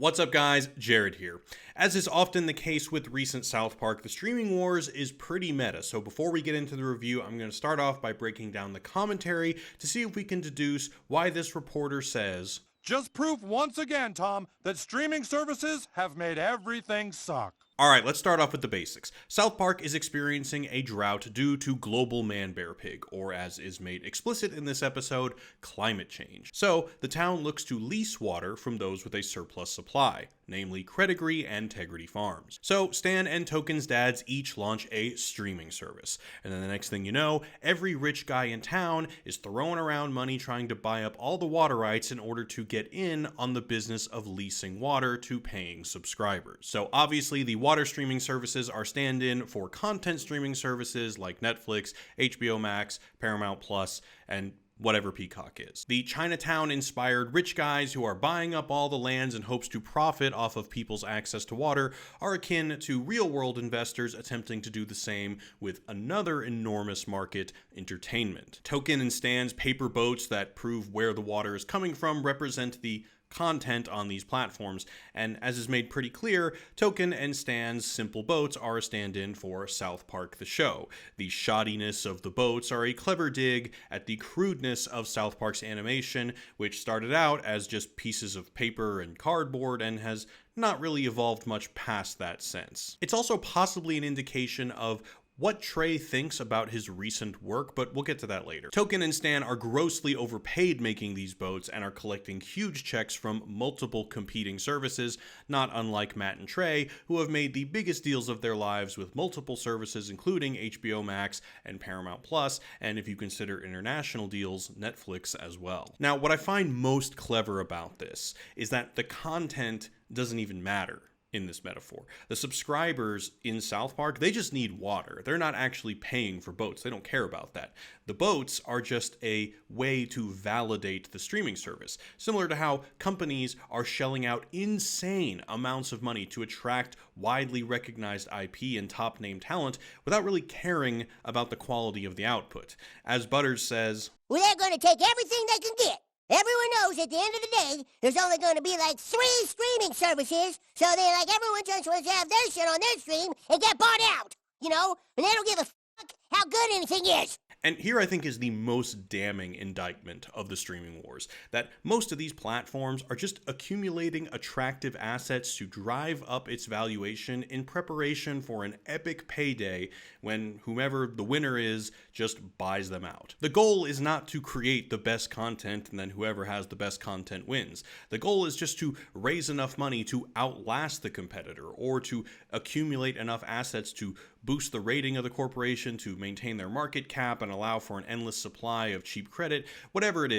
What's up guys, Jared here. As is often the case with recent South Park, the streaming wars is pretty meta, so before we get into the review, I'm going to start off by breaking down the commentary to see if we can deduce why this reporter says, "Just proof once again, Tom, that streaming services have made everything suck." Alright, let's start off with the basics. South Park is experiencing a drought due to global man-bear-pig, or as is made explicit in this episode, climate change. So, the town looks to lease water from those with a surplus supply, namely Credigree and Integrity Farms. So, Stan and Token's dads each launch a streaming service, and then the next thing you know, every rich guy in town is throwing around money trying to buy up all the water rights in order to get in on the business of leasing water to paying subscribers. So obviously the water streaming services are stand-in for content streaming services like Netflix, HBO Max, Paramount Plus, and whatever Peacock is. The Chinatown-inspired rich guys who are buying up all the lands in hopes to profit off of people's access to water are akin to real-world investors attempting to do the same with another enormous market, entertainment. Token and Stan's paper boats that prove where the water is coming from represent the content on these platforms, and as is made pretty clear, Token and Stan's simple boats are a stand-in for South Park the show. The shoddiness of the boats are a clever dig at the crudeness of South Park's animation, which started out as just pieces of paper and cardboard and has not really evolved much past that sense. It's also possibly an indication of what Trey thinks about his recent work, but we'll get to that later. Token and Stan are grossly overpaid making these boats and are collecting huge checks from multiple competing services, not unlike Matt and Trey, who have made the biggest deals of their lives with multiple services including HBO Max and Paramount Plus, and if you consider international deals, Netflix as well. Now, what I find most clever about this is that the content doesn't even matter in this metaphor. The subscribers in South Park, they just need water. They're not actually paying for boats. They don't care about that. The boats are just a way to validate the streaming service, similar to how companies are shelling out insane amounts of money to attract widely recognized IP and top name talent without really caring about the quality of the output. As Butters says, "Well, they're going to take everything they can get. Everyone knows at the end of the day, there's only going to be like 3 streaming services, so everyone just wants to have their shit on their stream and get bought out, you know? And they don't give a fuck how good anything is." And here I think is the most damning indictment of the streaming wars, that most of these platforms are just accumulating attractive assets to drive up its valuation in preparation for an epic payday when whomever the winner is just buys them out. The goal is not to create the best content and then whoever has the best content wins. The goal is just to raise enough money to outlast the competitor or to accumulate enough assets to boost the rating of the corporation, to maintain their market cap and allow for an endless supply of cheap credit. Whatever it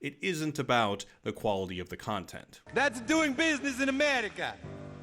isn't about the quality of the content. That's doing business in America.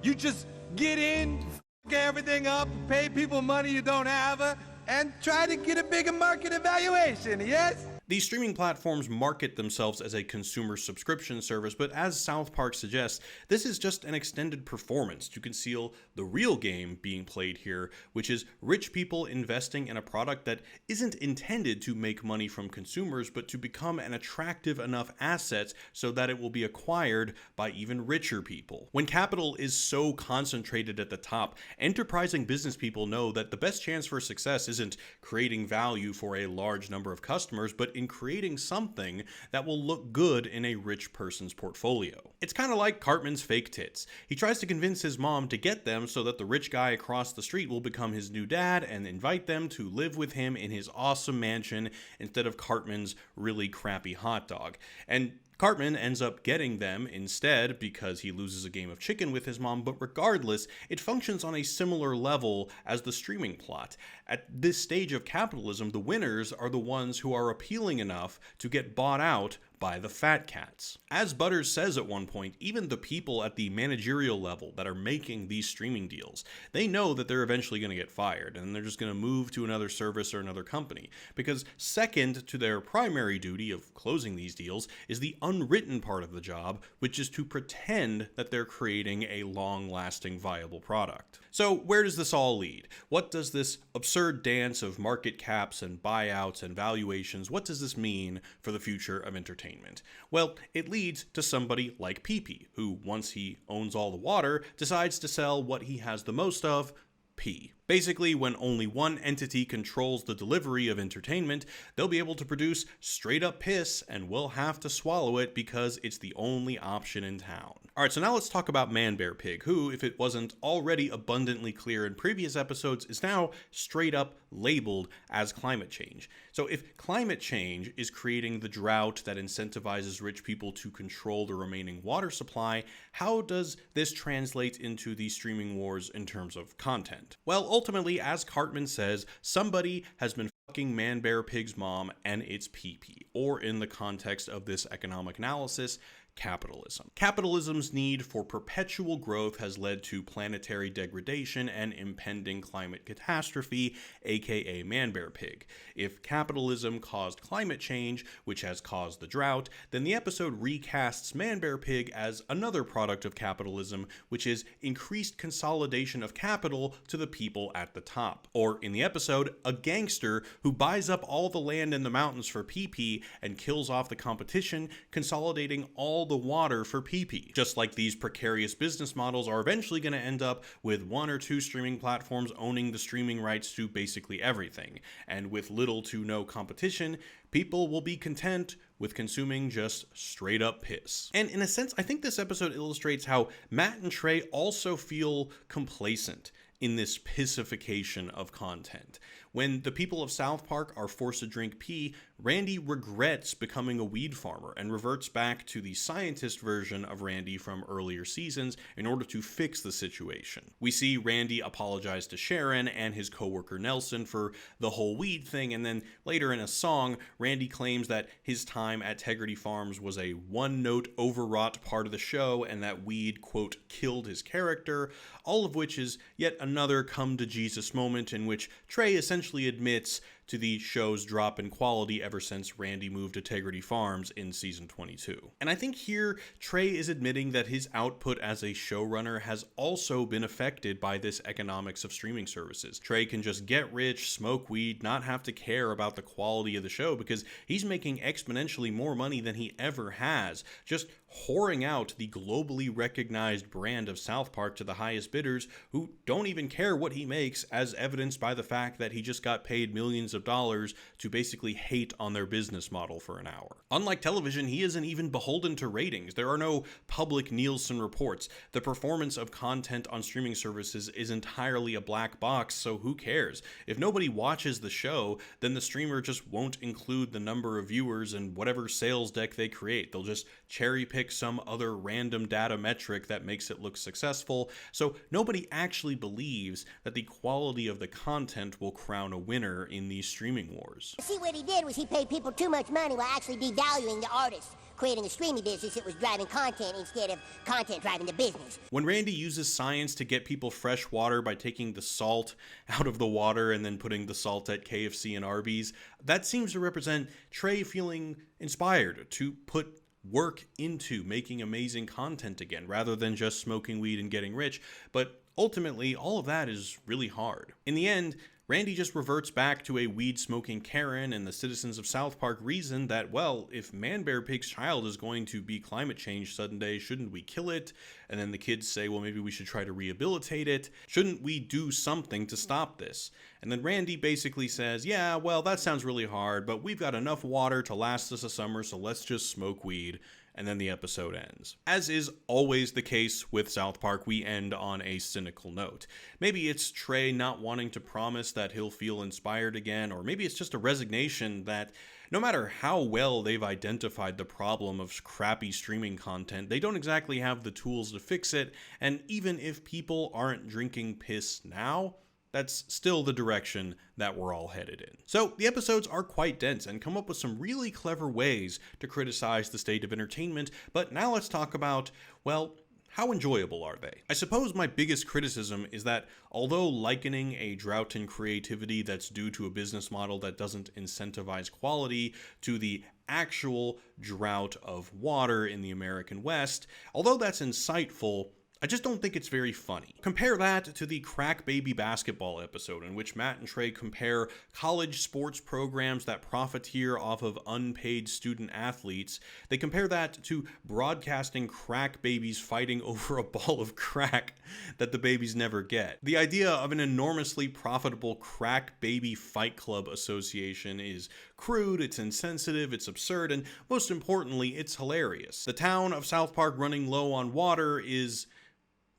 You just get in, f everything up, pay people money you don't have, and try to get a bigger market evaluation, yes? These streaming platforms market themselves as a consumer subscription service, but as South Park suggests, this is just an extended performance to conceal the real game being played here, which is rich people investing in a product that isn't intended to make money from consumers, but to become an attractive enough asset so that it will be acquired by even richer people. When capital is so concentrated at the top, enterprising business people know that the best chance for success isn't creating value for a large number of customers, but in creating something that will look good in a rich person's portfolio. It's kind of like Cartman's fake tits. He tries to convince his mom to get them so that the rich guy across the street will become his new dad and invite them to live with him in his awesome mansion instead of Cartman's really crappy hot dog. And Cartman ends up getting them instead because he loses a game of chicken with his mom, but regardless, it functions on a similar level as the streaming plot. At this stage of capitalism, the winners are the ones who are appealing enough to get bought out by the fat cats. As Butters says at one point, even the people at the managerial level that are making these streaming deals, they know that they're eventually going to get fired and they're just going to move to another service or another company, because second to their primary duty of closing these deals is the unwritten part of the job, which is to pretend that they're creating a long-lasting viable product. So where does this all lead? What does this absurd dance of market caps and buyouts and valuations, what does this mean for the future of entertainment? entertainment? Well, it leads to somebody like Pee-Pee, who, once he owns all the water, decides to sell what he has the most of, pee. Basically, when only one entity controls the delivery of entertainment, they'll be able to produce straight up piss and we'll have to swallow it because it's the only option in town. Alright, so now let's talk about Man Bear Pig, who, if it wasn't already abundantly clear in previous episodes, is now straight up labeled as climate change. So if climate change is creating the drought that incentivizes rich people to control the remaining water supply, how does this translate into the streaming wars in terms of content? Well, ultimately, as Cartman says, somebody has been fucking Man Bear Pig's mom, and it's Pee-Pee, or in the context of this economic analysis, capitalism. Capitalism's need for perpetual growth has led to planetary degradation and impending climate catastrophe, aka Man Bear Pig. If capitalism caused climate change, which has caused the drought, then the episode recasts Man Bear Pig as another product of capitalism, which is increased consolidation of capital to the people at the top. Or in the episode, a gangster who buys up all the land in the mountains for Pee-Pee and kills off the competition, consolidating all the water for Pee-Pee. Just like these precarious business models are eventually going to end up with one or two streaming platforms owning the streaming rights to basically everything. And with little to no competition, people will be content with consuming just straight up piss. And in a sense, I think this episode illustrates how Matt and Trey also feel complacent in this pissification of content. When the people of South Park are forced to drink pee, Randy regrets becoming a weed farmer and reverts back to the scientist version of Randy from earlier seasons in order to fix the situation. We see Randy apologize to Sharon and his coworker Nelson for the whole weed thing, and then later in a song, Randy claims that his time at Tegrity Farms was a one-note overwrought part of the show and that weed, quote, killed his character, all of which is yet another come-to-Jesus moment in which Trey essentially admits to the show's drop in quality ever since Randy moved to Tegrity Farms in season 22. And I think here, Trey is admitting that his output as a showrunner has also been affected by this economics of streaming services. Trey can just get rich, smoke weed, not have to care about the quality of the show because he's making exponentially more money than he ever has, just whoring out the globally recognized brand of South Park to the highest bidders who don't even care what he makes, as evidenced by the fact that he just got paid millions of dollars to basically hate on their business model for an hour. Unlike television, he isn't even beholden to ratings. There are no public Nielsen reports. The performance of content on streaming services is entirely a black box, so who cares? If nobody watches the show, then the streamer just won't include the number of viewers in whatever sales deck they create. They'll just cherry pick some other random data metric that makes it look successful, so nobody actually believes that the quality of the content will crown a winner in these streaming wars. See, what he did was he paid people too much money while actually devaluing the artists, creating a streaming business that was driving content instead of content driving the business. When Randy uses science to get people fresh water by taking the salt out of the water and then putting the salt at KFC and Arby's, that seems to represent Trey feeling inspired to put work into making amazing content again, rather than just smoking weed and getting rich. But ultimately, all of that is really hard. In the end, Randy just reverts back to a weed-smoking Karen, and the citizens of South Park reason that, well, if Man Bear Pig's child is going to be climate change someday, shouldn't we kill it? And then the kids say, well, maybe we should try to rehabilitate it. Shouldn't we do something to stop this? And then Randy basically says, yeah, well, that sounds really hard, but we've got enough water to last us a summer, so let's just smoke weed. And then the episode ends. As is always the case with South Park, we end on a cynical note. Maybe it's Trey not wanting to promise that he'll feel inspired again, or maybe it's just a resignation that no matter how well they've identified the problem of crappy streaming content, they don't exactly have the tools to fix it, and even if people aren't drinking piss now, that's still the direction that we're all headed in. So the episodes are quite dense and come up with some really clever ways to criticize the state of entertainment, but now let's talk about, well, how enjoyable are they? I suppose my biggest criticism is that although likening a drought in creativity that's due to a business model that doesn't incentivize quality to the actual drought of water in the American West, although that's insightful, I just don't think it's very funny. Compare that to the Crack Baby basketball episode, in which Matt and Trey compare college sports programs that profiteer off of unpaid student athletes. They compare that to broadcasting crack babies fighting over a ball of crack that the babies never get. The idea of an enormously profitable crack baby fight club association is crude, it's insensitive, it's absurd, and most importantly, it's hilarious. The town of South Park running low on water is,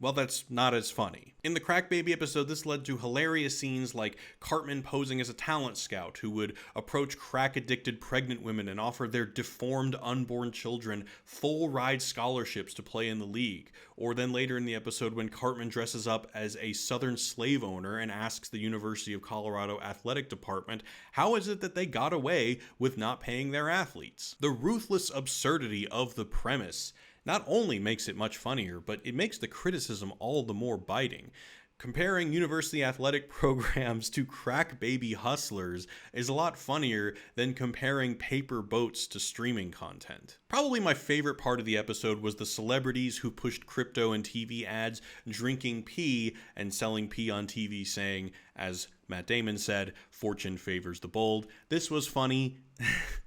well, that's not as funny. In the Crack Baby episode, this led to hilarious scenes like Cartman posing as a talent scout who would approach crack-addicted pregnant women and offer their deformed unborn children full ride scholarships to play in the league. Or then later in the episode when Cartman dresses up as a Southern slave owner and asks the University of Colorado athletic department, how is it that they got away with not paying their athletes? The ruthless absurdity of the premise not only makes it much funnier, but it makes the criticism all the more biting. Comparing university athletic programs to crack baby hustlers is a lot funnier than comparing paper boats to streaming content. Probably my favorite part of the episode was the celebrities who pushed crypto and TV ads, drinking pee and selling pee on TV saying, as Matt Damon said, "Fortune favors the bold." This was funny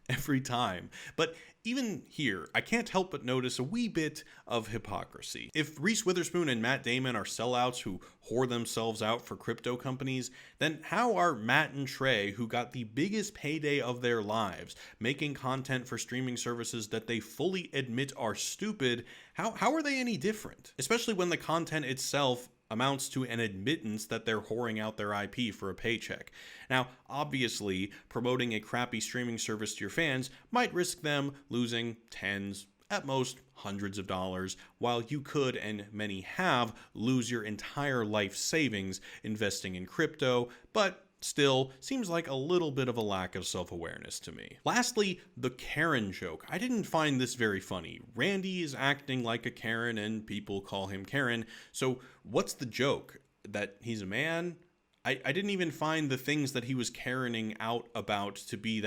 every time. But even here, I can't help but notice a wee bit of hypocrisy. If Reese Witherspoon and Matt Damon are sellouts who whore themselves out for crypto companies, then how are Matt and Trey, who got the biggest payday of their lives, making content for streaming services that they fully admit are stupid, how are they any different? Especially when the content itself amounts to an admittance that they're whoring out their IP for a paycheck. Now, obviously, promoting a crappy streaming service to your fans might risk them losing tens, at most hundreds of dollars, while you could, and many have, lose your entire life savings investing in crypto, but still seems like a little bit of a lack of self-awareness to me. Lastly, the Karen joke. I didn't find this very funny. Randy is acting like a Karen and people call him Karen, so what's the joke? That he's a man? I didn't even find the things that he was Karening out about to be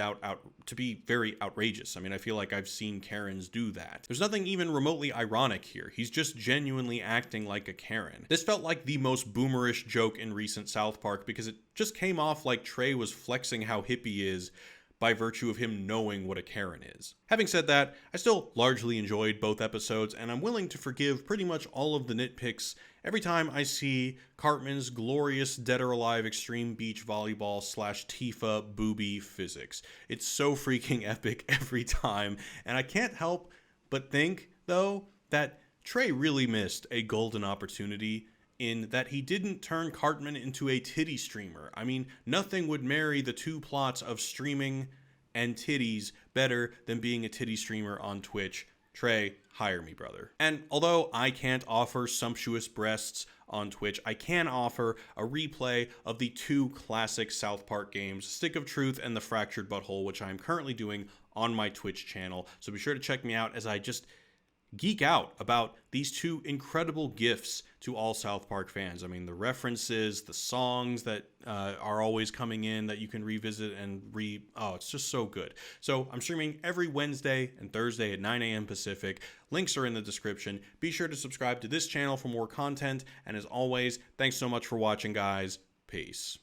very outrageous. I mean, I feel like I've seen Karens do that. There's nothing even remotely ironic here. He's just genuinely acting like a Karen. This felt like the most boomerish joke in recent South Park because it just came off like Trey was flexing how hip he is by virtue of him knowing what a Karen is. Having said that, I still largely enjoyed both episodes, and I'm willing to forgive pretty much all of the nitpicks every time I see Cartman's glorious Dead or Alive Extreme Beach Volleyball / Tifa booby physics. It's so freaking epic every time, and I can't help but think, though, that Trey really missed a golden opportunity in that he didn't turn Cartman into a titty streamer. I mean, nothing would marry the two plots of streaming and titties better than being a titty streamer on Twitch. Trey, hire me, brother. And although I can't offer sumptuous breasts on Twitch, I can offer a replay of the two classic South Park games, Stick of Truth and The Fractured Butthole, which I'm currently doing on my Twitch channel. So be sure to check me out as I just geek out about these two incredible gifts to all South Park fans. I mean, the references, the songs that are always coming in that you can revisit and oh, it's just so good. So I'm streaming every Wednesday and Thursday at 9 a.m. Pacific. Links are in the description. Be sure to subscribe to this channel for more content. And as always, thanks so much for watching, guys. Peace.